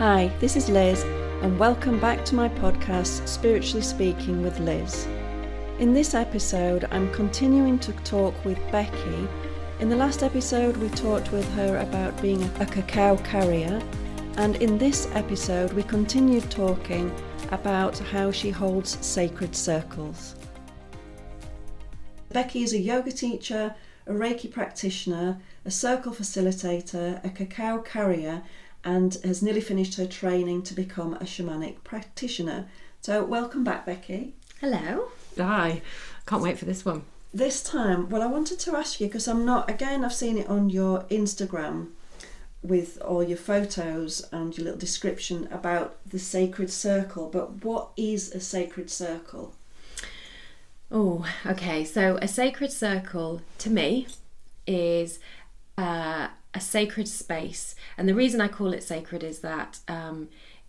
Hi, this is Liz, and welcome back to my podcast, Spiritually Speaking with Liz. In this episode, I'm continuing to talk with Beccy. In the last episode, we talked with her about being a cacao carrier, and in this episode, we continued talking about how she holds sacred circles. Beccy is a yoga teacher, a Reiki practitioner, a circle facilitator, a cacao carrier, and has nearly finished her training to become a shamanic practitioner. So welcome back, Beccy. Hello. Hi. Can't wait for this one. This time, well, I wanted to ask you, because I've seen it on your Instagram with all your photos and your little description about the sacred circle, but what is a sacred circle? Oh, okay. So a sacred circle to me is a sacred space, and the reason I call it sacred is that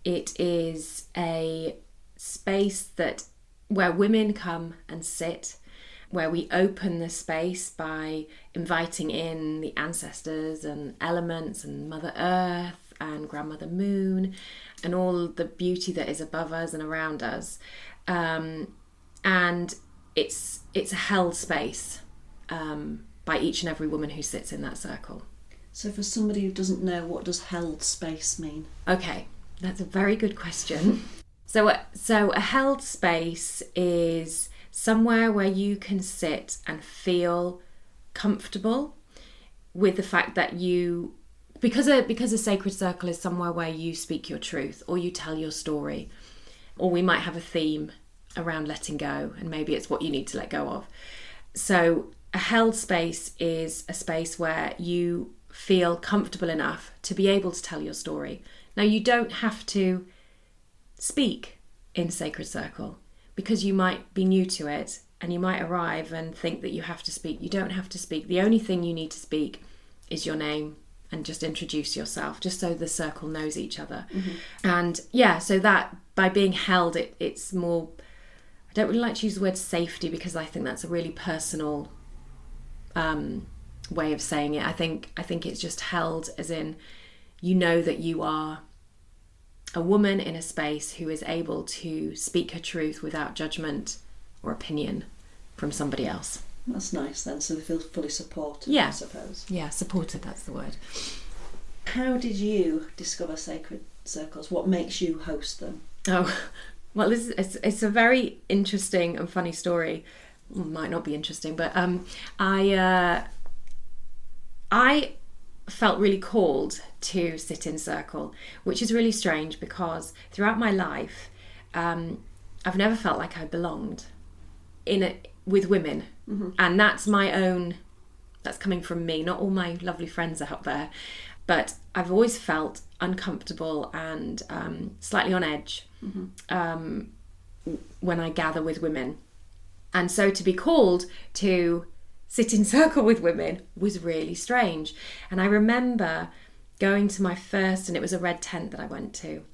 it is a space where women come and sit, where we open the space by inviting in the ancestors and elements and Mother Earth and Grandmother Moon and all the beauty that is above us and around us, and it's a held space by each and every woman who sits in that circle. So for somebody who doesn't know, what does held space mean? Okay, that's a very good question. So a held space is somewhere where you can sit and feel comfortable with the fact that because a sacred circle is somewhere where you speak your truth or you tell your story, or we might have a theme around letting go, and maybe it's what you need to let go of. So a held space is a space where you feel comfortable enough to be able to tell your story. Now, you don't have to speak in sacred circle, because you might be new to it and you might arrive and think that you have to speak. You don't have to speak. The only thing you need to speak is your name and just introduce yourself, just so the circle knows each other. Mm-hmm. And yeah, so that by being held, it's more, I don't really like to use the word safety, because I think that's a really personal way of saying it. I think it's just held as in, you know that you are a woman in a space who is able to speak her truth without judgment or opinion from somebody else. That's nice then, so they feel fully supported, yeah. I suppose. Yeah, supported, that's the word. How did you discover sacred circles? What makes you host them? Oh, well, it's a very interesting and funny story. Might not be interesting, but I felt really called to sit in circle, which is really strange, because throughout my life, I've never felt like I belonged with women. Mm-hmm. And that's coming from me, not all my lovely friends out there, but I've always felt uncomfortable and slightly on edge when I gather with women. And so to be called to sit in circle with women was really strange. And I remember going to my first, and it was a red tent that I went to,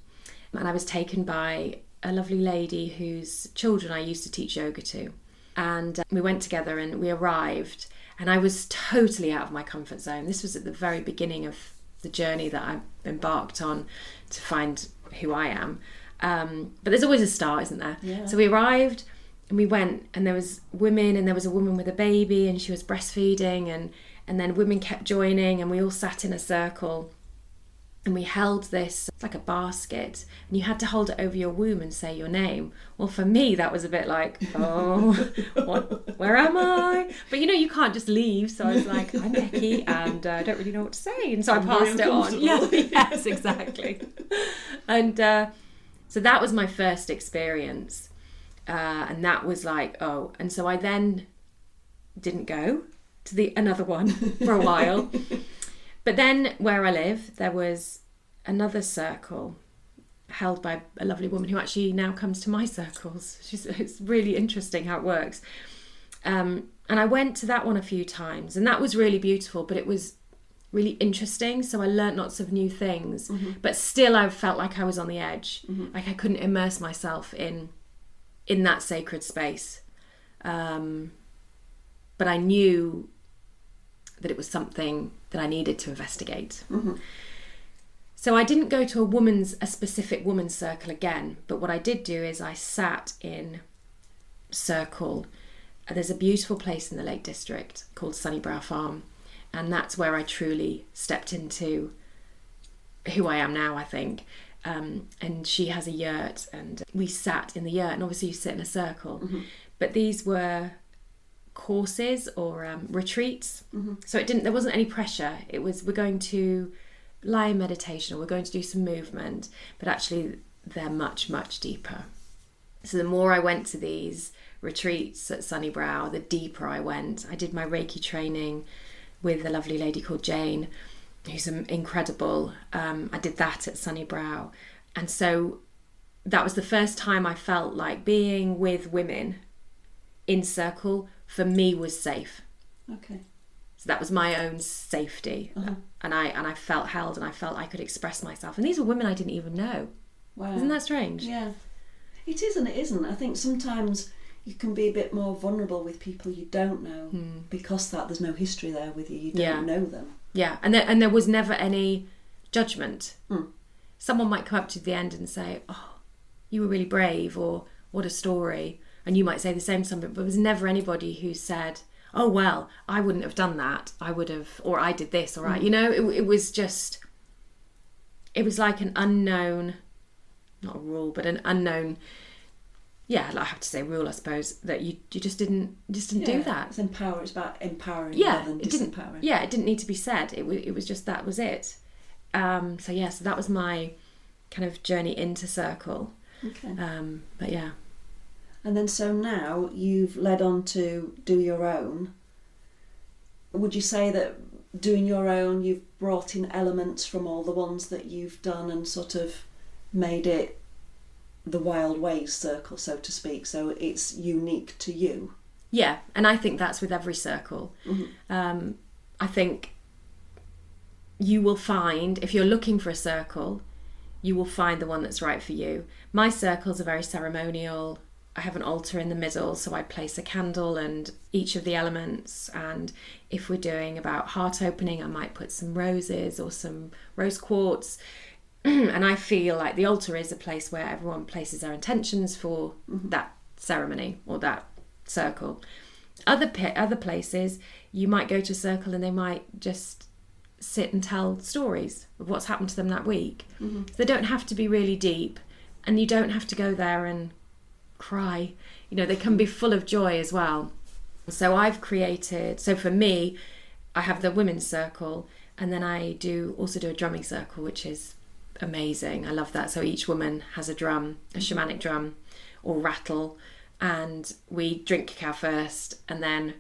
and I was taken by a lovely lady whose children I used to teach yoga to, and we went together and we arrived, and I was totally out of my comfort zone. This was at the very beginning of the journey that I embarked on to find who I am, but there's always a start, isn't there? Yeah. So we arrived and we went, and there was women, and there was a woman with a baby, and she was breastfeeding, and then women kept joining, and we all sat in a circle, and we held this, it's like a basket, and you had to hold it over your womb and say your name. Well, for me, that was a bit like, oh, where am I? But you can't just leave. So I was like, I'm Beccy, and I don't really know what to say. And so I passed it on. Yeah, yes, exactly. And so that was my first experience. And that was like, oh, and so I then didn't go to another one for a while. But then where I live, there was another circle held by a lovely woman who actually now comes to my circles. It's really interesting how it works. And I went to that one a few times, and that was really beautiful, but it was really interesting. So I learnt lots of new things, but still I felt like I was on the edge. Like I couldn't immerse myself in that sacred space. But I knew that it was something that I needed to investigate. So I didn't go to a specific woman's circle again, but what I did do is I sat in circle. There's a beautiful place in the Lake District called Sunnybrow Farm, and that's where I truly stepped into who I am now, I think. And she has a yurt, and we sat in the yurt, and obviously you sit in a circle. Mm-hmm. But these were courses or retreats, mm-hmm. So there wasn't any pressure. It was, we're going to lie in meditation, or we're going to do some movement, but actually they're much, much deeper. So the more I went to these retreats at Sunnybrow, the deeper I went. I did my Reiki training with a lovely lady called Jane, who's incredible. I did that at Sunnybrow. And so that was the first time I felt like being with women in circle for me was safe. Okay. So that was my own safety. Uh-huh. And I felt held, and I felt I could express myself. And these were women I didn't even know. Wow. Isn't that strange? Yeah. It is and it isn't. I think sometimes you can be a bit more vulnerable with people you don't know because there's no history there with you. You don't know them. Yeah, and there was never any judgment. Someone might come up to the end and say, "Oh, you were really brave," or "What a story," and you might say the same to somebody, but there was never anybody who said, "Oh well, I wouldn't have done that. I would have," or "I did this," or it was just, it was like an unknown, not a rule, but an unknown. Yeah, I have to say rule, I suppose, that you just didn't do that. It's about empowering rather than disempowering. It didn't need to be said. It was just, that was it. So that was my kind of journey into circle. Okay. But yeah. And then so now you've led on to do your own. Would you say that doing your own, you've brought in elements from all the ones that you've done and sort of made it the Wild Ways circle, so to speak, so it's unique to you? Yeah, and I think that's with every circle. Mm-hmm. I think you will find, if you're looking for a circle, you will find the one that's right for you. My circles are very ceremonial. I have an altar in the middle, so I place a candle and each of the elements, and if we're doing about heart opening, I might put some roses or some rose quartz. And I feel like the altar is a place where everyone places their intentions for that ceremony or that circle. Other places, you might go to a circle and they might just sit and tell stories of what's happened to them that week. Mm-hmm. They don't have to be really deep, and you don't have to go there and cry. They can be full of joy as well. So for me, I have the women's circle, and then I also do a drumming circle, which is amazing. I love that. So each woman has a drum, a shamanic drum or rattle, and we drink cacao first, and then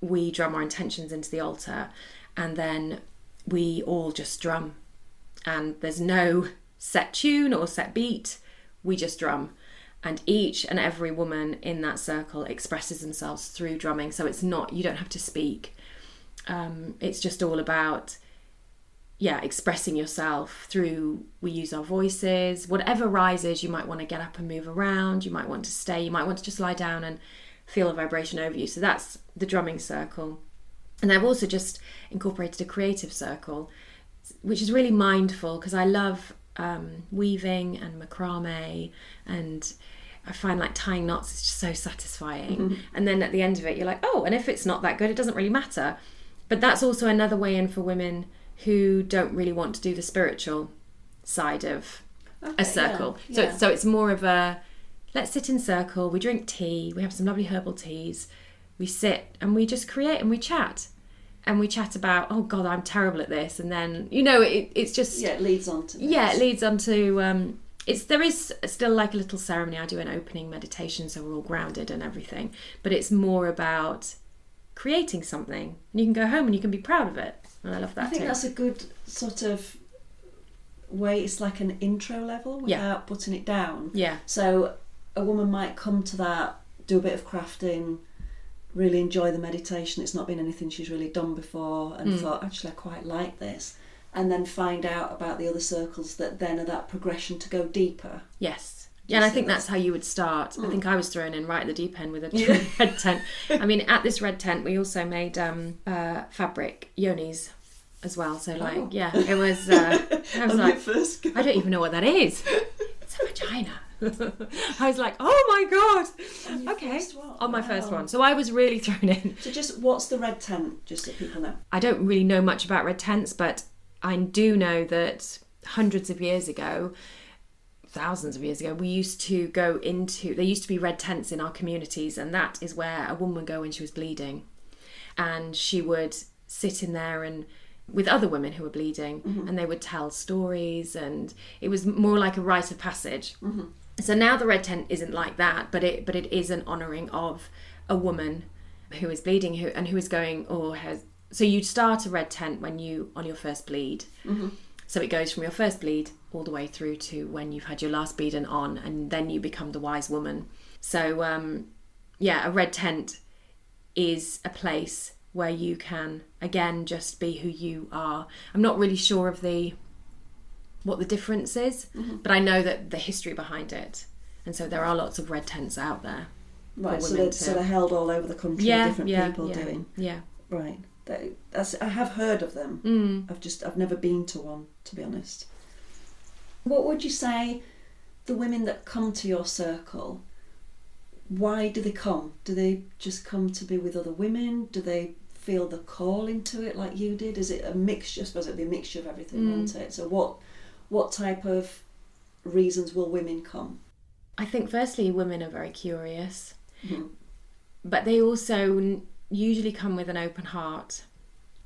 we drum our intentions into the altar, and then we all just drum, and there's no set tune or set beat. We just drum, and each and every woman in that circle expresses themselves through drumming. So it's not, you don't have to speak. It's just all about expressing yourself through, we use our voices. Whatever rises, you might want to get up and move around, you might want to stay, you might want to just lie down and feel a vibration over you. So that's the drumming circle. And I've also just incorporated a creative circle, which is really mindful, because I love weaving and macrame, and I find like tying knots is just so satisfying. Mm-hmm. And then at the end of it, you're like, oh, and if it's not that good, it doesn't really matter. But that's also another way in for women who don't really want to do the spiritual side of a circle. Yeah. So it's more of a, let's sit in circle, we drink tea, we have some lovely herbal teas, we sit and we just create and we chat. And we chat about, oh God, I'm terrible at this. And then, it's just... Yeah, it leads on to this. Yeah, it leads on to... there is still like a little ceremony. I do an opening meditation, so we're all grounded and everything. But it's more about creating something. And you can go home and you can be proud of it. And I love that too. I think that's a good sort of way. It's like an intro level without putting it down. Yeah. So a woman might come to that, do a bit of crafting, really enjoy the meditation. It's not been anything she's really done before, and thought, actually, I quite like this. And then find out about the other circles that then are that progression to go deeper. Yes. Yeah, and I think that's how you would start. I think I was thrown in right at the deep end with a red tent. I mean, at this red tent, we also made fabric yonis, as well. So like, Oh. yeah, it was. I was On like, your first go. I don't even know what that is. It's a vagina. I was like, oh my god. On your Okay, first one? on my Wow. first one. So I was really thrown in. So just what's the red tent, just so people know? I don't really know much about red tents, but I do know that hundreds of years ago, thousands of years ago, there used to be red tents in our communities, and that is where a woman would go when she was bleeding. And she would sit in there and with other women who were bleeding, and they would tell stories, and it was more like a rite of passage. So now the red tent isn't like that, but it is an honouring of a woman who is bleeding, who is going or has. So you'd start a red tent when you on your first bleed. So it goes from your first bleed all the way through to when you've had your last bleed and then you become the wise woman. So a red tent is a place where you can again just be who you are. I'm not really sure of what the difference is, but I know that the history behind it, and so there are lots of red tents out there. Right, so they're held all over the country. Different people doing. Yeah. Right. I have heard of them. I've never been to one, to be honest. What would you say the women that come to your circle? Why do they come? Do they just come to be with other women? Do they feel the call into it like you did? Is it a mixture? I suppose it'd be a mixture of everything, wouldn't it? So what type of reasons will women come? I think firstly women are very curious, but they also usually come with an open heart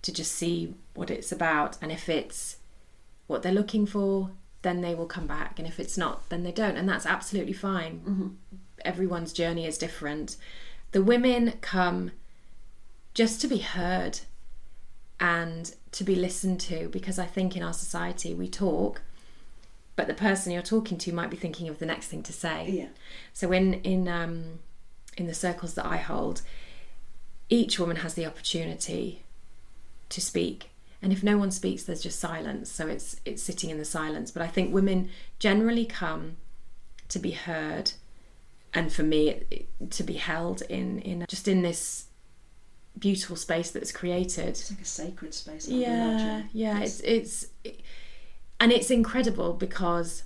to just see what it's about, and if it's what they're looking for, then they will come back, and if it's not, then they don't, and that's absolutely fine. Everyone's journey is different. The women come just to be heard and to be listened to, because I think in our society we talk, but the person you're talking to might be thinking of the next thing to say. Yeah. So in the circles that I hold, each woman has the opportunity to speak, and if no one speaks, there's just silence. So it's sitting in the silence. But I think women generally come to be heard, and for me, to be held in this beautiful space that's created. It's like a sacred space. I imagine. It's incredible, because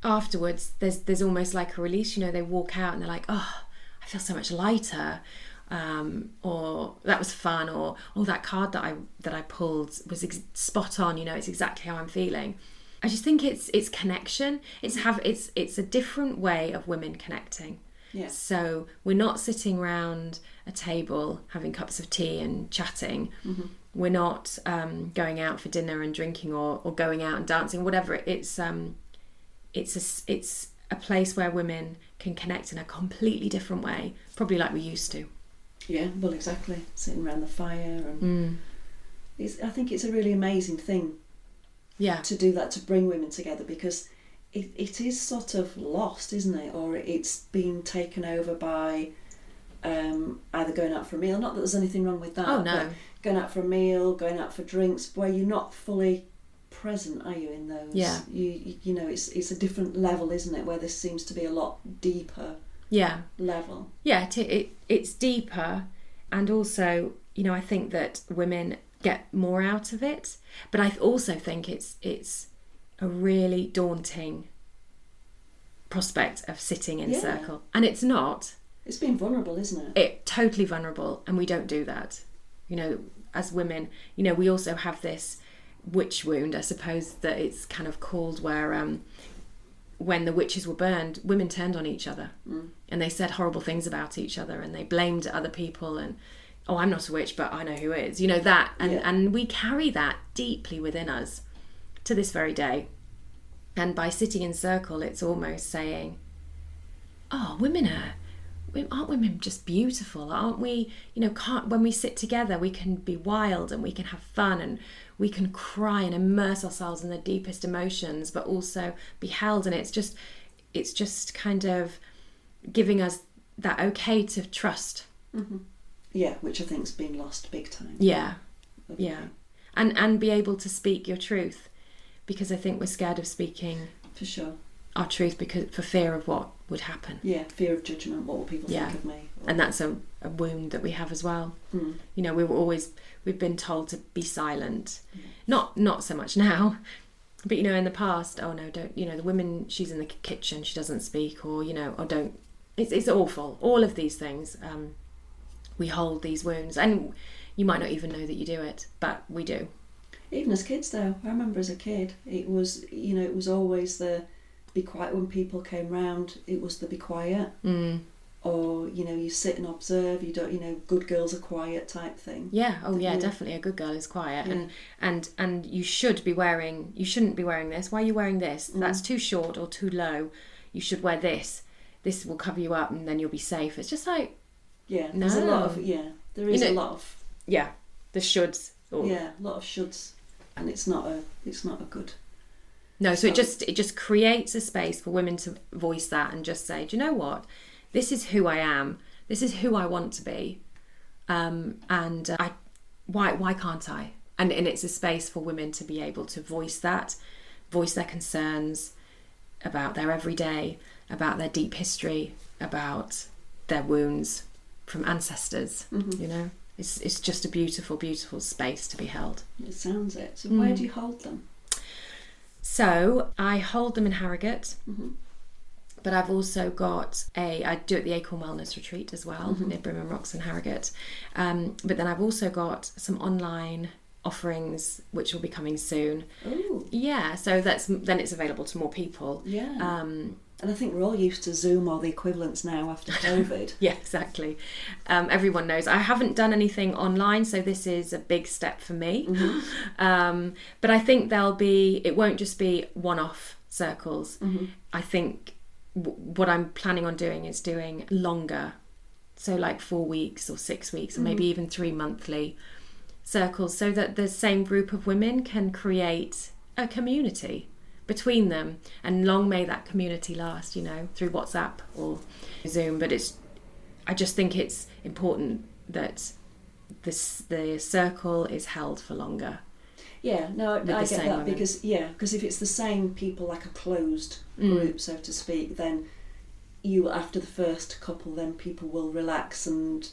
afterwards there's almost like a release. They walk out and they're like, oh, I feel so much lighter, or that was fun, or that card that I pulled was spot on. It's exactly how I'm feeling. I just think it's connection. It's a different way of women connecting. Yeah. So we're not sitting around a table having cups of tea and chatting. We're not going out for dinner and drinking, or going out and dancing, whatever. It's a place where women can connect in a completely different way, probably like we used to. Yeah, well, exactly. Sitting around the fire, and I think it's a really amazing thing. Yeah. To do that, to bring women together, because it is sort of lost, isn't it? Or it's been taken over by either going out for a meal. Not that there's anything wrong with that. Oh, no. But going out for a meal, going out for drinks, where you're not fully present, are you, in those? Yeah. You know, it's a different level, isn't it? Where this seems to be a lot deeper. Yeah. Level. Yeah, it's deeper, and also, I think that women get more out of it, but I also think it's a really daunting prospect of sitting in circle, and it's not. It's being vulnerable, isn't it? It's totally vulnerable, and we don't do that. As women, we also have this witch wound, I suppose that it's kind of called, where when the witches were burned, women turned on each other, and they said horrible things about each other, and they blamed other people, and oh, I'm not a witch, but I know who is. That, and we carry that deeply within us to this very day. And by sitting in circle, it's almost saying, oh, aren't women just beautiful? Aren't we, when we sit together, we can be wild, and we can have fun, and we can cry and immerse ourselves in the deepest emotions, but also be held. And it's just kind of giving us that okay to trust. Yeah, which I think's been lost big time. Yeah. And be able to speak your truth, because I think we're scared of speaking for sure our truth, because for fear of what would happen. Yeah, fear of judgment. What will people think of me? And that's a a wound that we have as well. Mm. You know, we've been told to be silent. Not so much now, but you know, in the past, oh no, don't, you know, the woman, she's in the kitchen, she doesn't speak, or, you know, or don't, it's awful. All of these things, we hold these wounds, and you might not even know that you do it, but we do. Even as kids though, I remember as a kid, it was, you know, it was always the be quiet when people came round, it was the be quiet. Or, you know, you sit and observe, you don't, you know, good girls are quiet type thing. Yeah, oh yeah, definitely a good girl is quiet. And you shouldn't be wearing this. Why are you wearing this? That's too short or too low. You should wear this. This will cover you up and then you'll be safe. It's just like, there's a lot of, there is, you know, a lot of, the shoulds. A lot of shoulds, and it's not a good. No, so it just creates a space for women to voice that and just say, do you know what? This is who I am. This is who I want to be. Why can't I? And it's a space for women to be able to voice that, voice their concerns about their everyday, about their deep history, about their wounds from ancestors. You know, it's just a beautiful, beautiful space to be held. It sounds it. So where do you hold them? So I hold them in Harrogate. But I've also got I do it at the Acorn Wellness Retreat as well, near Brimham Rocks in Harrogate. But then I've also got some online offerings which will be coming soon. Ooh. Yeah, so then it's available to more people. Yeah. And I think we're all used to Zoom or the equivalents now after COVID. Yeah, exactly. Everyone knows. I haven't done anything online, so this is a big step for me. But I think it won't just be one-off circles. I think what I'm planning on doing is doing longer, so like 4 weeks or 6 weeks, or maybe even 3 monthly circles, so that the same group of women can create a community between them, and long may that community last, you know, through WhatsApp or Zoom. But I just think it's important that the circle is held for longer. Yeah, no, I get that women. because if it's the same people, like a closed group, so to speak, then after the first couple, then people will relax and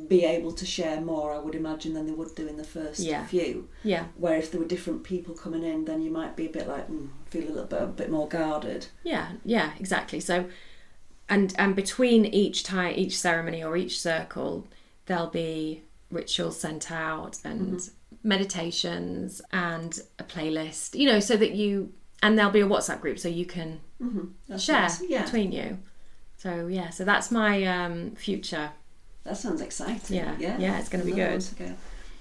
be able to share more, I would imagine, than they would do in the first few. Yeah. Where if there were different people coming in, then you might be a bit like, feel a bit more guarded. Yeah, exactly. So, and between each ceremony or each circle, there'll be rituals sent out and meditations and a playlist, you know, so that and there'll be a WhatsApp group so you can share between you. So so that's my future. That sounds exciting. Yeah, it's going to be good.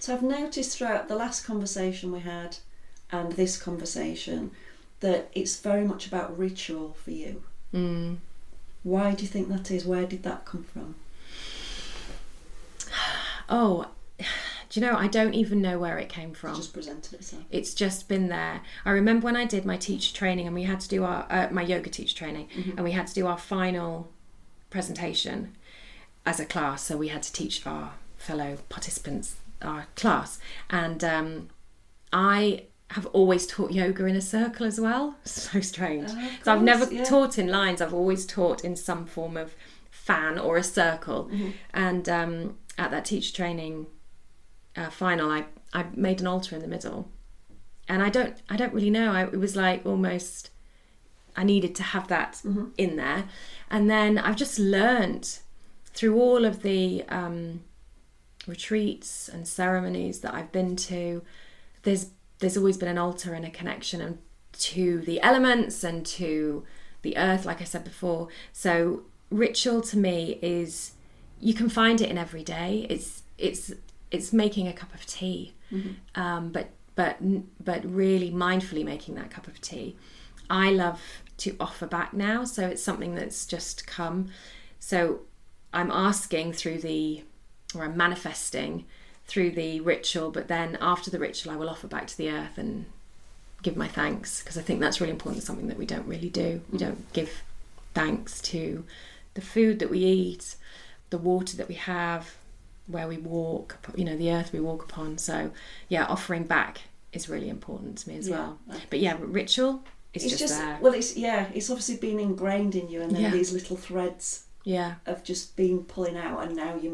So I've noticed throughout the last conversation we had and this conversation that it's very much about ritual for you. Why do you think that is? Where did that come from? Oh, do you know, I don't even know where it came from. It just presented itself. It's just been there. I remember when I did my teacher training, and we had to do my yoga teacher training, and we had to do our final presentation as a class. So we had to teach our fellow participants our class. And I have always taught yoga in a circle as well. So strange. So I've never taught in lines. I've always taught in some form of fan or a circle. And at that teacher training final, I made an altar in the middle, and I don't really know. It was like almost I needed to have that in there, and then I've just learnt through all of the retreats and ceremonies that I've been to. There's always been an altar and a connection to the elements and to the earth, like I said before. So ritual to me is, you can find it in every day. It's making a cup of tea, but really mindfully making that cup of tea. I love to offer back now, so it's something that's just come. So I'm asking I'm manifesting through the ritual, but then after the ritual I will offer back to the earth and give my thanks, because I think that's really important. It's something that we don't really do. We don't give thanks to the food that we eat, the water that we have, where we walk, you know, the earth we walk upon. So offering back is really important to me as well. But ritual is just there. Well, it's obviously been ingrained in you, and then these little threads Yeah. Of just being pulling out, and now you're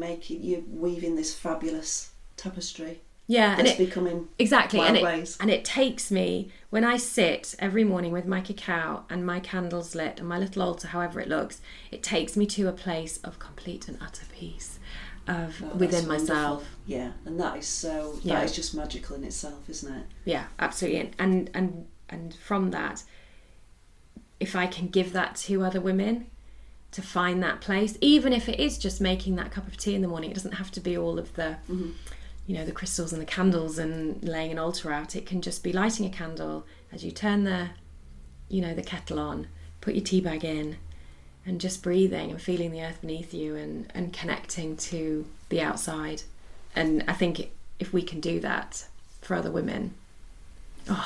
weaving this fabulous tapestry. Yeah, and it's becoming exactly Wild Ways. And it takes me, when I sit every morning with my cacao and my candles lit and my little altar, however it looks, it takes me to a place of complete and utter peace within myself. Yeah, and that is just magical in itself, isn't it? Yeah, absolutely. And from that, if I can give that to other women, to find that place, even if it is just making that cup of tea in the morning, it doesn't have to be all of the the crystals and the candles and laying an altar out. It can just be lighting a candle as you turn the kettle on, put your tea bag in, and just breathing and feeling the earth beneath you and connecting to the outside. And I think if we can do that for other women, no,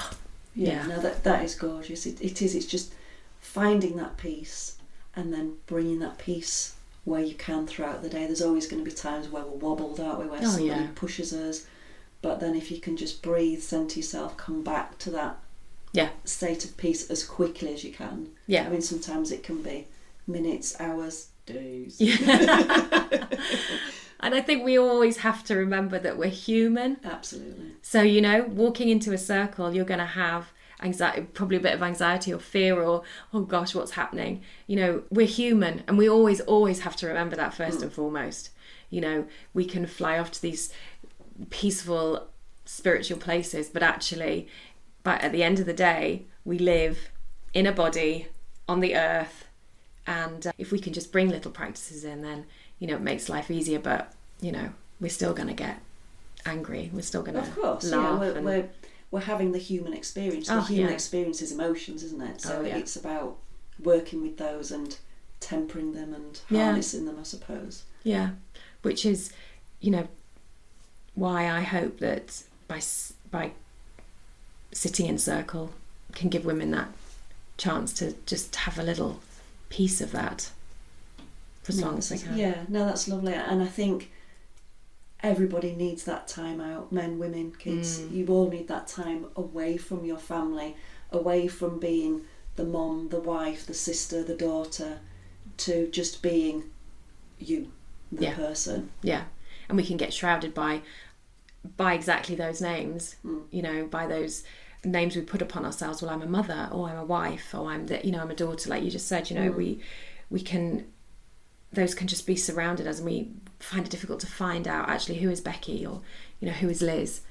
that is gorgeous. It is. It's just finding that peace and then bringing that peace where you can throughout the day. There's always going to be times where we're wobbled, aren't we, where somebody pushes us, but then if you can just breathe, center yourself, come back to that state of peace as quickly as you can. I mean, sometimes it can be minutes, hours, days. And I think we always have to remember that we're human. Absolutely. So walking into a circle, you're going to have anxiety, probably a bit of anxiety or fear, or oh gosh, what's happening. We're human, and we always have to remember that first and foremost. We can fly off to these peaceful spiritual places, but at the end of the day, we live in a body on the earth, and if we can just bring little practices in, then it makes life easier. But we're still going to get angry, we're still going to laugh. We're having the human experience. The human experience is emotions, isn't it? So it's about working with those and tempering them and harnessing them, I suppose. Yeah, which is, why I hope that by sitting in circle can give women that chance to just have a little piece of that for as long as they can. Yeah, no, that's lovely. And I think everybody needs that time out, men, women, kids. You all need that time away from your family, away from being the mom, the wife, the sister, the daughter, to just being you, the person. Yeah, and we can get shrouded by exactly those names, by those names we put upon ourselves. Well, I'm a mother, or I'm a wife, or I'm I'm a daughter, like you just said. We can, those can just be surrounded us, and we find it difficult to find out actually who is Beccy, or who is Liz.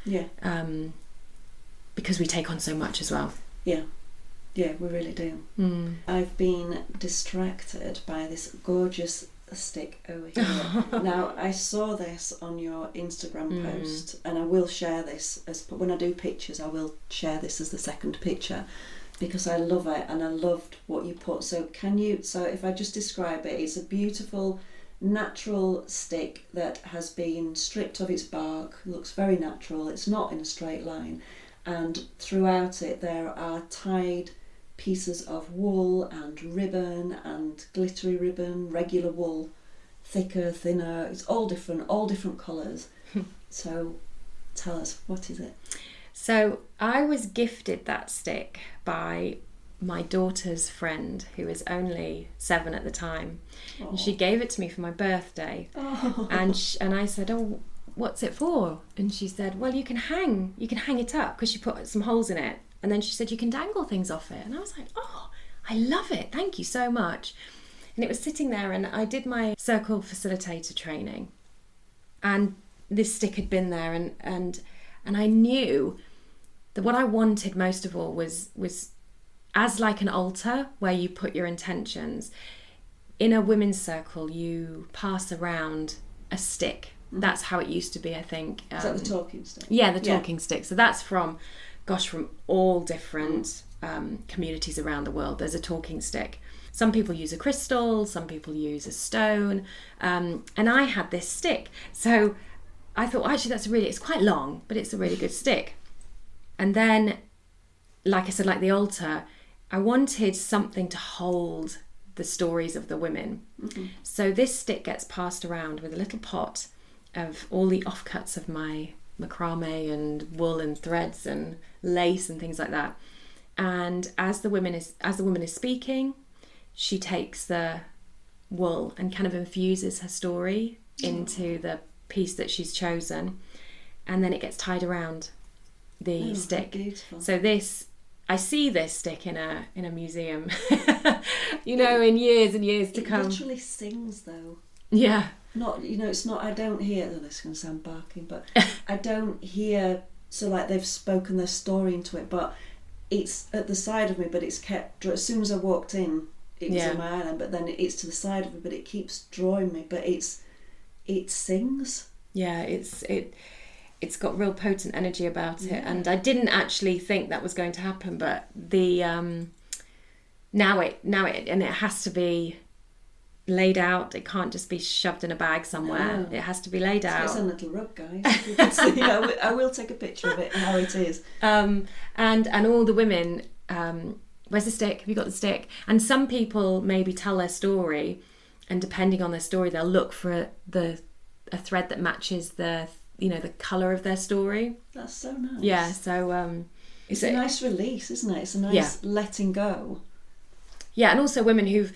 Because we take on so much as well. Yeah, we really do. I've been distracted by this gorgeous stick over here. Now, I saw this on your Instagram post, and I will share this when I do pictures. I will share this as the second picture because I love it, and I loved what you put. So if I just describe it, it's a beautiful natural stick that has been stripped of its bark. It looks very natural. It's not in a straight line, and throughout it there are tied pieces of wool and ribbon and glittery ribbon, regular wool, thicker, thinner. It's all different colours. So tell us, what is it? So I was gifted that stick by my daughter's friend, who was only 7 at the time. Aww. And she gave it to me for my birthday. And I said, oh, what's it for? And she said, well, you can hang it up, because she put some holes in it. And then she said, you can dangle things off it. And I was like, oh, I love it. Thank you so much. And it was sitting there, and I did my circle facilitator training. And this stick had been there, and I knew that what I wanted most of all was as like an altar where you put your intentions. In a women's circle, you pass around a stick. That's how it used to be, I think. Is that the talking stick? Yeah, the talking stick. So that's from all different communities around the world. There's a talking stick. Some people use a crystal, some people use a stone, and I had this stick. So I thought, well, actually, it's quite long, but it's a really good stick. And then, like I said, like the altar, I wanted something to hold the stories of the women. So this stick gets passed around with a little pot of all the offcuts of my macrame and wool and threads and lace and things like that. And as the woman is speaking, she takes the wool and kind of infuses her story into the piece that she's chosen, and then it gets tied around the stick. Beautiful. So I see this stick in a museum, in years and years to come. It literally sings though. Yeah. Not, it's not, I don't hear, this is going to sound barking, but I don't hear, so like they've spoken their story into it, but it's at the side of me, but it's kept, as soon as I walked in, it was in my island, but then it's to the side of me, but it keeps drawing me, but it sings. Yeah, it's got real potent energy about it, and I didn't actually think that was going to happen, but the now it and it has to be laid out. It can't just be shoved in a bag somewhere. No. It has to be laid out. It's a little rug, guys. If you can see, I will take a picture of it, how it is. And all the women, where's the stick? Have you got the stick? And some people maybe tell their story, and depending on their story, they'll look for a thread that matches the colour of their story. That's so nice. Yeah, so it's a nice release, isn't it? It's a nice letting go. Yeah, and also women who've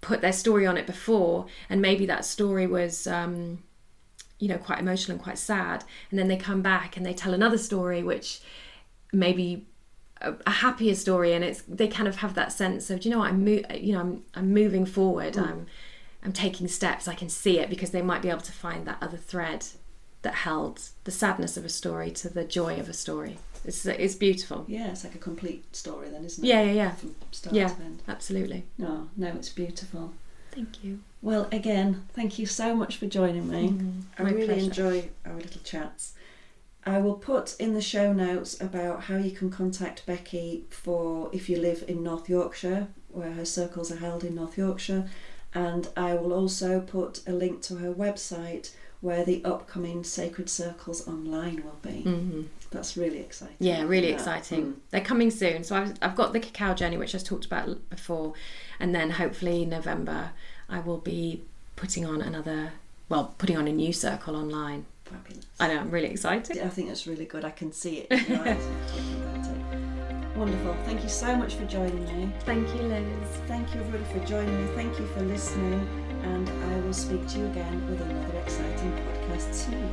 put their story on it before, and maybe that story was quite emotional and quite sad, and then they come back and they tell another story which maybe a happier story, and they kind of have that sense of, I'm moving forward. I'm taking steps. I can see it, because they might be able to find that other thread that held the sadness of a story to the joy of a story. It's beautiful. Yeah, it's like a complete story then, isn't it? Yeah. From start to end. Absolutely. No, it's beautiful. Thank you. Well, again, thank you so much for joining me. I really pleasure. enjoy our little chats. I will put in the show notes about how you can contact Beccy for if you live in North Yorkshire, where her circles are held in North Yorkshire, and I will also put a link to her website where the upcoming Sacred Circles online will be. That's really exciting. Yeah, really exciting. They're coming soon. So I've got the Cacao journey, which I talked about before, and then hopefully in November I will be putting on a new circle online. Fabulous. I know, I'm really excited. I think that's really good. I can see it in your eyes. Wonderful. Thank you so much for joining me. Thank you, Liz. Thank you, everybody, for joining me. Thank you for listening, and I will speak to you again with another exciting podcast soon.